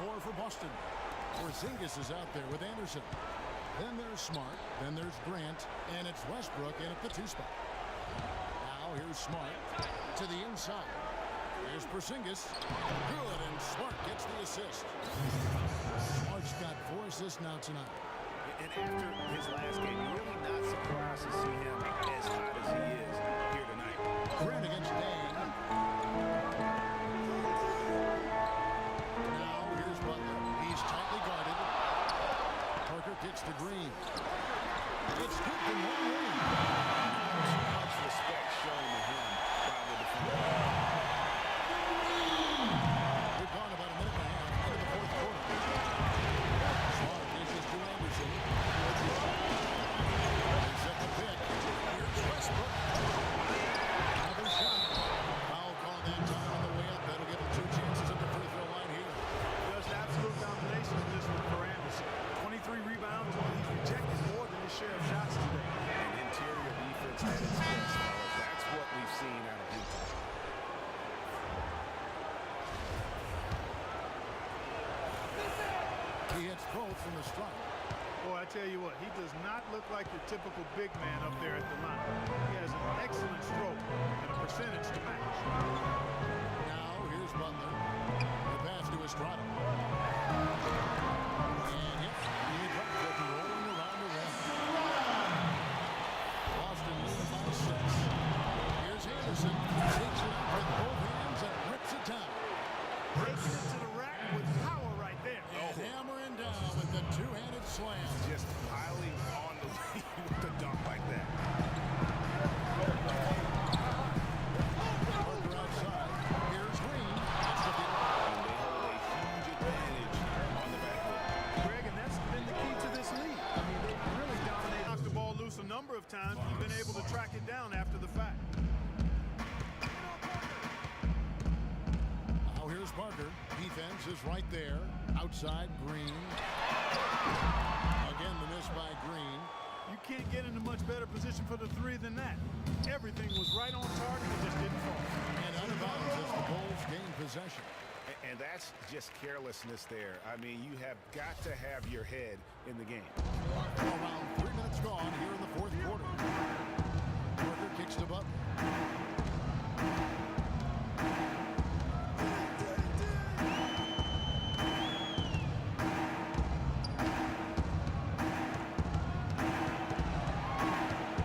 4 for Boston. Porzingis is out there with Anderson. Then there's Smart. Then there's Grant. And it's Westbrook in at the 2 spot. Now here's Smart to the inside. Here's Porzingis. Good, and Smart gets the assist. Smart's got 4 assists now tonight. And after his last game, really not surprised to see him as hot as he is here tonight. Grant against Dane. Now here's Butler. He's tightly guarded. Parker kicks to Green. It's good for one wing. Much respect shown to him by the defender. We've gone about a minute and a half into the 4th quarter. Smart dishes to Anderson. He's at the pick. Here's Westbrook. Another shot. Foul call that time on the way up. That'll give him 2 chances at the free throw line here. Just absolute domination in this one for Anderson. 23 rebounds, and he's rejected more than his share of shots today. And interior defense at its best, fellas. That's what we've seen out of Utah. He hits both from the strike. Boy, I tell you what, he does not look like your typical big man up there at the line. He has an excellent stroke and a percentage to match. Now here's Butler. The pass to Estrada. And hit. He dropped it rolling around the rim. Boston leading by 6. Here's Anderson. Takes it up with both hands and rips it down. Takes it to the rack with power right there. And hammering down with the 2-handed slam. Just piling on the lead with the dunk like that. Parker outside. Here's Green. That's the deal. And they hold a huge advantage on the backcourt. Greg, and that's been the key to this lead. I mean, they really dominated. Knocked the ball loose a number of times. He's been able to track it down after the fact. Now here's Parker. Defense is right there. Outside, Green. Again, the miss by Green. You can't get in a much better position for the 3 than that. Everything was right on target. It just didn't fall. And out of bounds as the Bulls gain possession. And that's just carelessness there. I mean, you have got to have your head in the game. Around 3 minutes gone here in the 4th quarter. Parker kicks to Butler.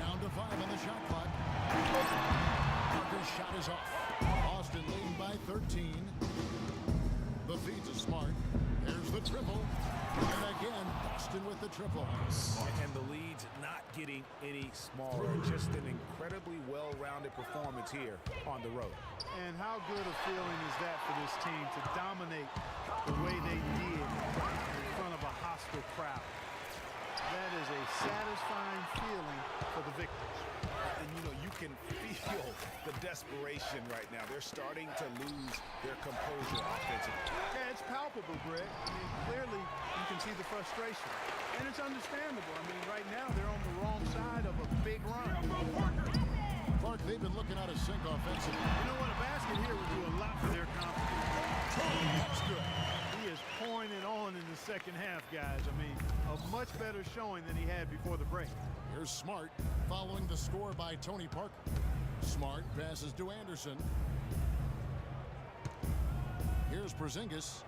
Down to 5 on the shot clock. Parker's shot is off. Boston leading by 13. The feed's a Smart. There's the triple. And again, Boston with the triple. And the lead's not getting any smaller. Just an incredibly well-rounded performance here on the road. And how good a feeling is that for this team to dominate the way they did in front of a hostile crowd? That is a satisfying feeling for the victors. And, you know, you can feel the desperation right now. They're starting to lose their composure offensively. Yeah, it's palpable, Greg. I mean, clearly you can see the frustration. And it's understandable. I mean, right now they're on the wrong side of a big run. Clark, they've been looking out of sync offensively. You know what? A basket here would do a lot for their confidence. That's good. He is pouring it on in the second half, guys. I mean, a much better showing than he had before the break. Here's Smart following the score by Tony Parker. Smart passes to Anderson. Here's Porzingis.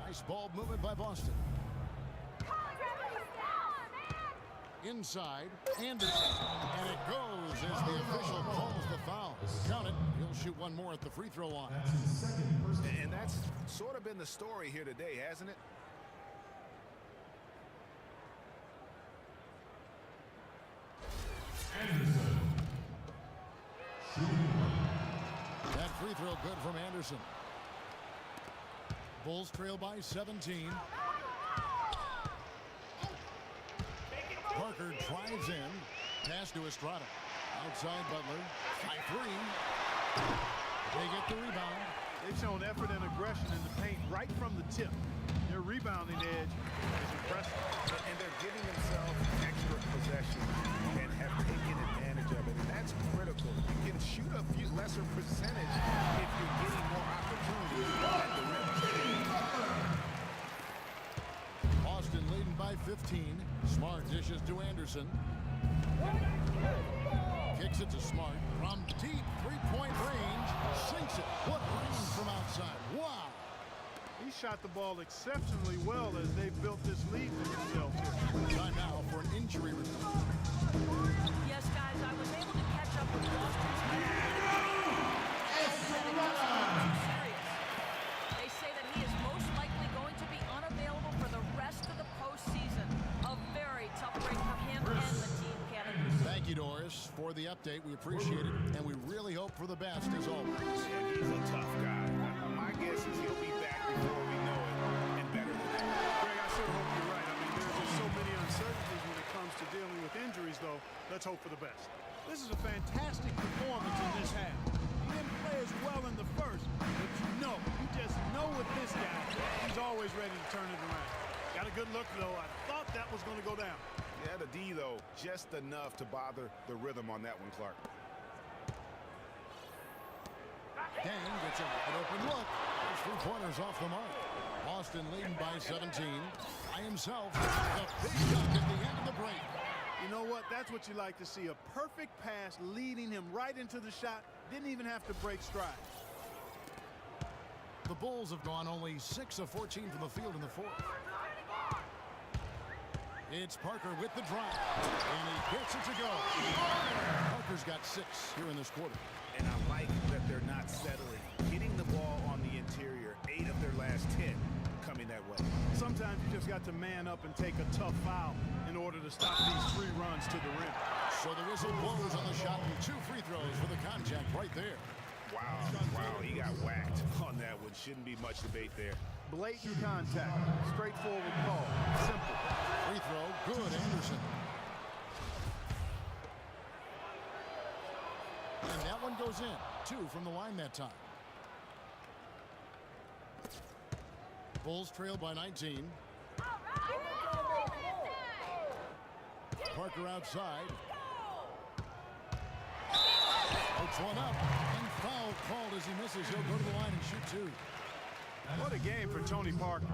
Nice ball movement by Boston. Inside, Anderson. And it goes as the official calls the foul. Count it. He'll shoot one more at the free throw line. And that's sort of been the story here today, hasn't it? That free throw good from Anderson. Bulls trail by 17. Parker drives in. Pass to Estrada. Outside Butler. By 3. They get the rebound. They've shown effort and aggression in the paint right from the tip. Their rebounding edge is impressive. And they're giving themselves extra possession and have taken advantage of it. And that's critical. You can shoot a few lesser percentage if you're getting more opportunities at the rim. 15. Smart dishes to Anderson. Kicks it to Smart from deep three-point range. Sinks it. What range from outside. Wow. He shot the ball exceptionally well as they built this lead for themselves here. Time now for an injury report. Yes, guys, I was able to catch up with Boston's. They say that he is most likely going to be unavailable for the rest of the postseason. A very tough break for him and the team, Kevin. Thank you, Doris, for the update. We appreciate it, and we really hope for the best as always. And he's a tough guy. My guess is he'll be back before we know it, and better than that. Greg, I sure hope you're right. I mean, there's just so many uncertainties when it comes to dealing with injuries, though. Let's hope for the best. This is a fantastic performance in this half. He didn't play as well in the first, but you just know with this guy, he's always ready to turn it around. Got a good look, though. I thought that was going to go down. Yeah, the D, though, just enough to bother the rhythm on that one, Clark. Dang gets a wide open look. There's 3 pointers off the mark. Boston leading by 17. By himself. The big dunk at the end of the break. You know what? That's what you like to see. A perfect pass leading him right into the shot. Didn't even have to break stride. The Bulls have gone only 6 of 14 from the field in the fourth. It's Parker with the drive. And he gets it to go. Parker's got 6 here in this quarter. And I like that they're not settling. Hitting the ball on the interior, 8 of their last 10 coming that way. Sometimes you just got to man up and take a tough foul in order to stop these 3 runs to the rim. So the whistle blows on the shot and 2 free throws for the contact right there. Wow, he got whacked on that one. Shouldn't be much debate there. Blatant contact, straightforward call, simple. Free throw, good, Anderson. And that one goes in. 2 from the line that time. Bulls trail by 19. Parker outside. Hooks one up. And foul called as he misses. He'll go to the line and shoot 2. What a game for Tony Parker.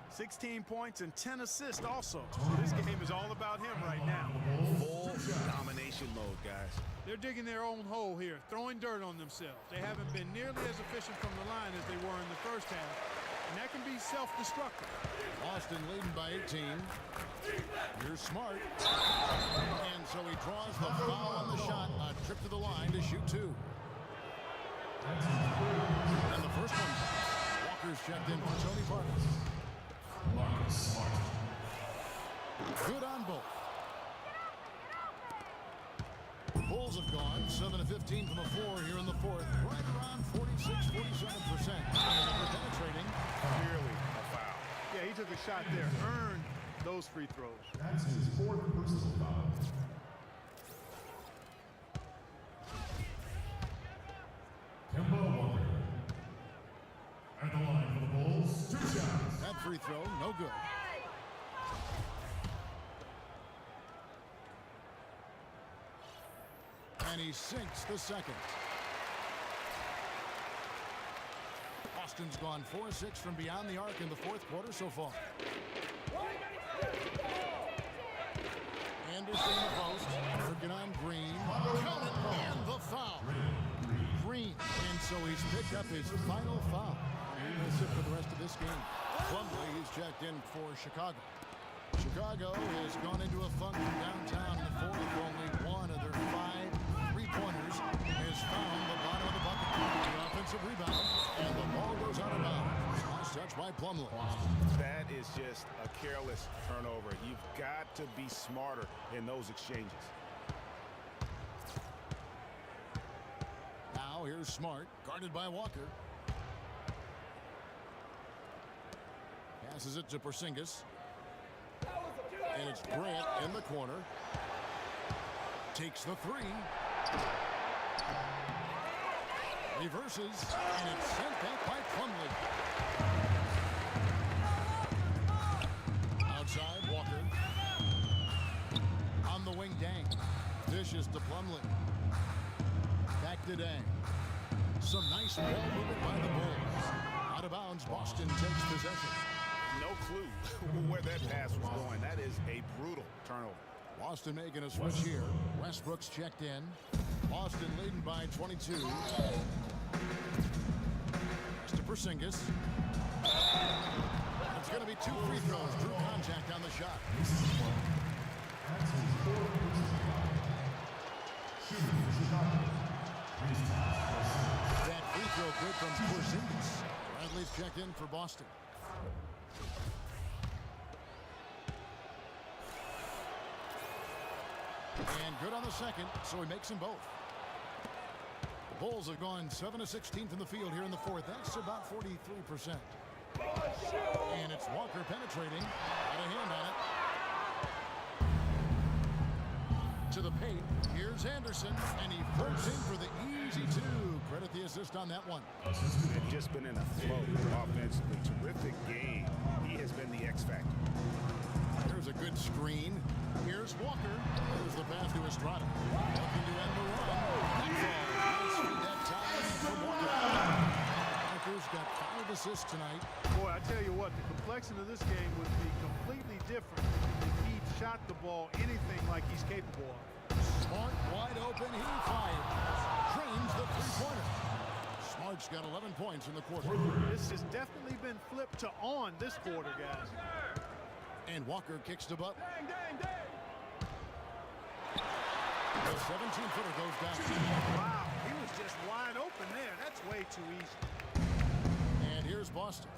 16 points and 10 assists also. This game is all about him right now. Full domination mode, guys. They're digging their own hole here, throwing dirt on themselves. They haven't been nearly as efficient from the line as they were in the first half, and that can be self-destructive. Boston leading by 18. Here's Smart. And so he draws the foul on the shot. A trip to the line to shoot 2. And the first one, Walker's checked in for Tony Parker. Good on both. Bulls have gone 7 of 15 from the floor here in the fourth. Right around 46-47%. And they're penetrating. Clearly a foul. Yeah, he took a shot there, earned those free throws. That's his 4th personal foul. Kemba Walker. At the line for the Bulls, 2 shots. That free throw, no good. And he sinks the second. Boston's gone 4-6 from beyond the arc in the fourth quarter so far. Anderson in the post, working on Green. Count it, and the foul. Green, and so he's picked up his final foul. He will sit for the rest of this game. Plumlee, he's checked in for Chicago. Chicago has gone into a funk from downtown in the fourth. Only one of their 5 3-pointers has found the bottom of the bucket. The offensive rebound, and the ball goes out of bounds. Nice touch by Plumlee. That is just a careless turnover. You've got to be smarter in those exchanges. Now here's Smart, guarded by Walker. Passes it to Porzingis. And it's Grant in the corner. Takes the 3. Reverses, and it's sent back by Plumlee. Outside, Walker. On the wing, Dang. Dishes to Plumlee. Back to Dang. Some nice ball movement by the Bulls. Out of bounds, Boston takes possession. No clue where that pass was going. That is a brutal turnover. Boston making a switch here. Westbrook's checked in. Boston leading by 22. Next to Porzingis. It's going to be 2 free throws. Drew contact on the shot. That free throw good from Porzingis. Bradley's checked in for Boston. And good on the second, so he makes them both. The Bulls have gone 7 of 16 from the field here in the fourth. That's about 43%. And it's Walker penetrating. Got a hand on it. To the paint. Here's Anderson. And he floats in for the easy 2. Credit the assist on that one. They've just been in a flow offensively. Terrific game. He has been the X factor. Here's a good screen. Here's Walker. There's the pass to Estrada. Looking to end the run. That falls. Nice feed that time for Walker. Walker's got 5 assists tonight. Boy, I tell you what, the complexion of this game would be completely different if he shot the ball anything like he's capable of. Smart wide open. He fires. Drains the three-pointer. Smart's got 11 points in the quarter. This has definitely been flipped to on this quarter, guys. And Walker kicks to Butler. The 17-footer goes down. Wow, he was just wide open there. That's way too easy. And here's Boston.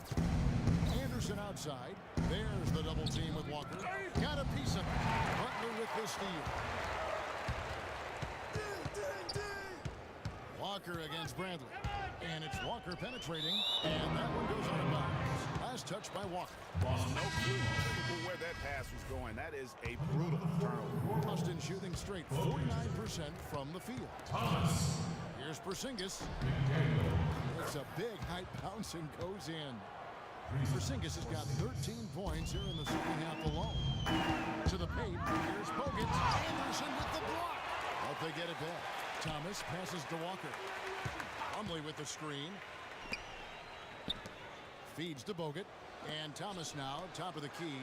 Anderson outside. There's the double team with Walker. Got a piece of it. Butler with the steal. Walker against Bradley. And it's Walker penetrating. And that one goes out of bounds. Last touch by Walker. Boston, no clue where that pass was going. That is a brutal turnover. Boston shooting straight 49% from the field. Here's Porzingis. It's a big high bounce and goes in. Porzingis has got 13 points here in the second half alone. To the paint. Here's Bogut. Anderson with the block. But they get it back. Thomas passes to Walker. Plumlee with the screen. Feeds to Bogut. And Thomas now, top of the key.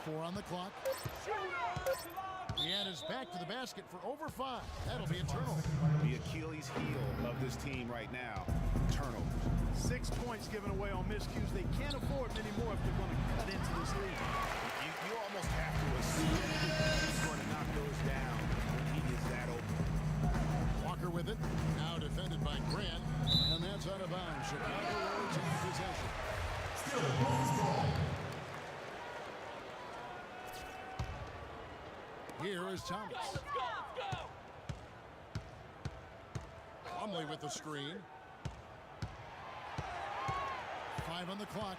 4 on the clock. And is back to the basket for over 5. That'll be a turnover. The Achilles heel of this team right now, turnovers. 6 points given away on miscues. They can't afford many more if they're going to cut into this league. You almost have to assume he's going to knock those down when he is that open. Walker with it. Now defended by Grant. And that's out of bounds. Chicago will take possession. Here is Thomas. Plumlee with the screen. 5 on the clock.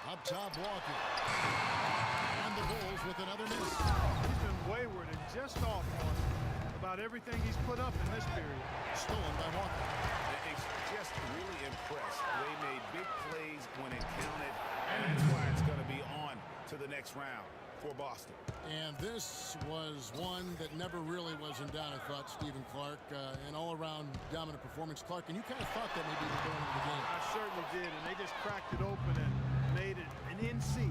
Up top, Walker. And the Bulls with another miss. He's been wayward and just off on about everything he's put up in this period. Stolen by Walker. It's just really impressed. They made big plays when it counted, and that's why it's going to be on to the next round for Boston. And this was one that never really was in doubt, I thought, Stephen Clark. An all-around dominant performance. Clark, and you kind of thought that maybe going into the game. I certainly did, and they just cracked it open and made it an NC.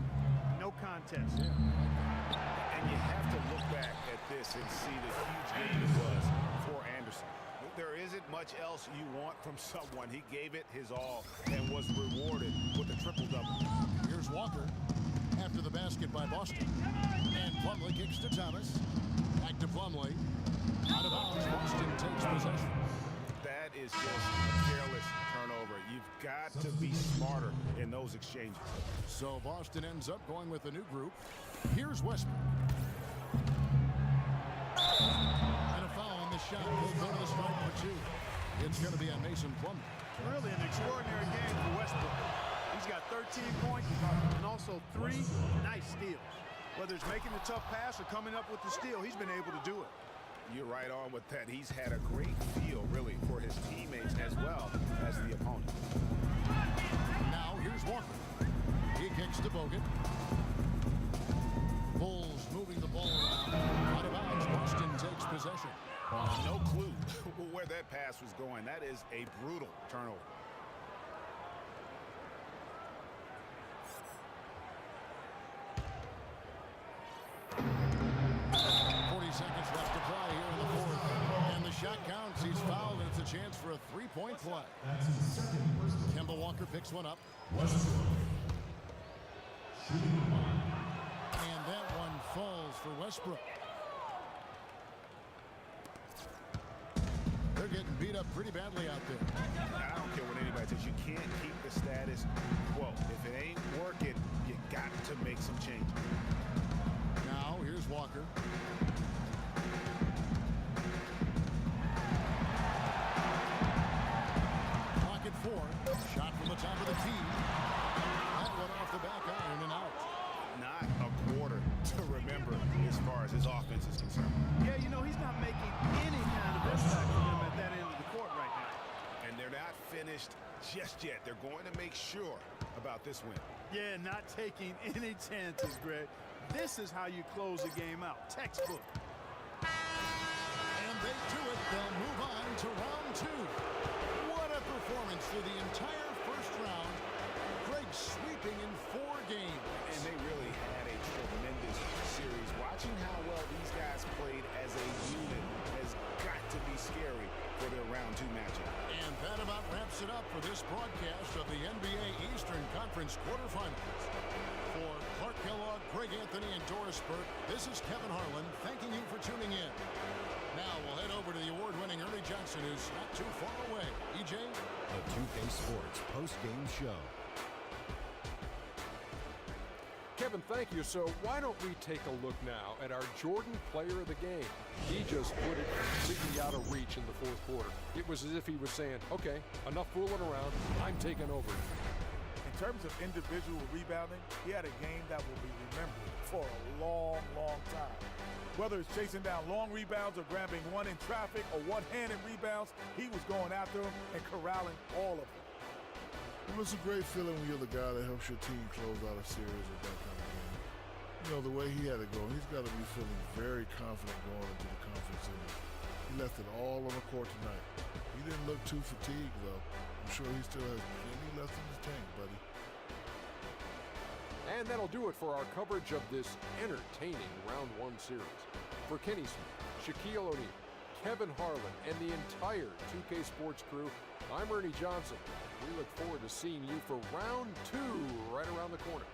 No contest. Yeah. And you have to look back at this and see the huge game it was for Anderson. There isn't much else you want from someone. He gave it his all and was rewarded with a triple-double. Here's Walker after the basket by Boston. And Plumlee kicks to Thomas. Back to Plumlee. Out of bounds. Boston takes possession. That is just a careless turnover. You've got to be smarter in those exchanges. So Boston ends up going with a new group. Here's Westbrook. And a foul on the shot. He'll go to the stripe for 2. It's going to be on Mason Plumlee. Really an extraordinary game for Westbrook. He's got 13 points and also 3 nice steals. Whether it's making the tough pass or coming up with the steal, he's been able to do it. You're right on with that. He's had a great feel, really, for his teammates as well as the opponent. Now here's Walker. He kicks to Bogut. Bulls moving the ball around. Out of bounds. Boston takes possession. No clue where that pass was going. That is a brutal turnover. Seconds left to play here in the fourth. And the shot counts. He's fouled, and it's a chance for a three-point play. Kemba Walker picks one up. And that one falls for Westbrook. They're getting beat up pretty badly out there. I don't care what anybody says. You can't keep the status quo. If it ain't working, you got to make some changes. Now, here's Walker. Four. Shot from the top of the key. That one off the back iron and out. Not a quarter to remember as far as his offense is concerned. Yeah, you know, he's not making any kind of impact for them at that end of the court right now. And they're not finished just yet. They're going to make sure about this win. Yeah, not taking any chances, Greg. This is how you close a game out. Textbook. And they do it. They'll move on to round two. Performance through the entire first round. Greg sweeping in 4 games. And they really had a tremendous series. Watching how well these guys played as a unit has got to be scary for their round 2 matchup. And that about wraps it up for this broadcast of the NBA Eastern Conference quarterfinals. For Clark Kellogg, Greg Anthony, and Doris Burke, this is Kevin Harlan thanking you for tuning in. Now we'll head over to the award-winning Ernie Johnson, who's not too far away. EJ? The 2K Sports post-game show. Kevin, thank you. So why don't we take a look now at our Jordan player of the game? He just put it completely out of reach in the fourth quarter. It was as if he was saying, okay, enough fooling around. I'm taking over. In terms of individual rebounding, he had a game that will be remembered for a long, long time. Whether it's chasing down long rebounds or grabbing one in traffic or one-handed rebounds, he was going after them and corralling all of them. Well, it's a great feeling when you're the guy that helps your team close out a series with that kind of game. You know, the way he had it go, he's got to be feeling very confident going into the conference. And he left it all on the court tonight. He didn't look too fatigued, though. I'm sure he still has plenty left in his tank, buddy. And that'll do it for our coverage of this entertaining Round 1 series. For Kenny Smith, Shaquille O'Neal, Kevin Harlan, and the entire 2K Sports crew, I'm Ernie Johnson. We look forward to seeing you for Round 2 right around the corner.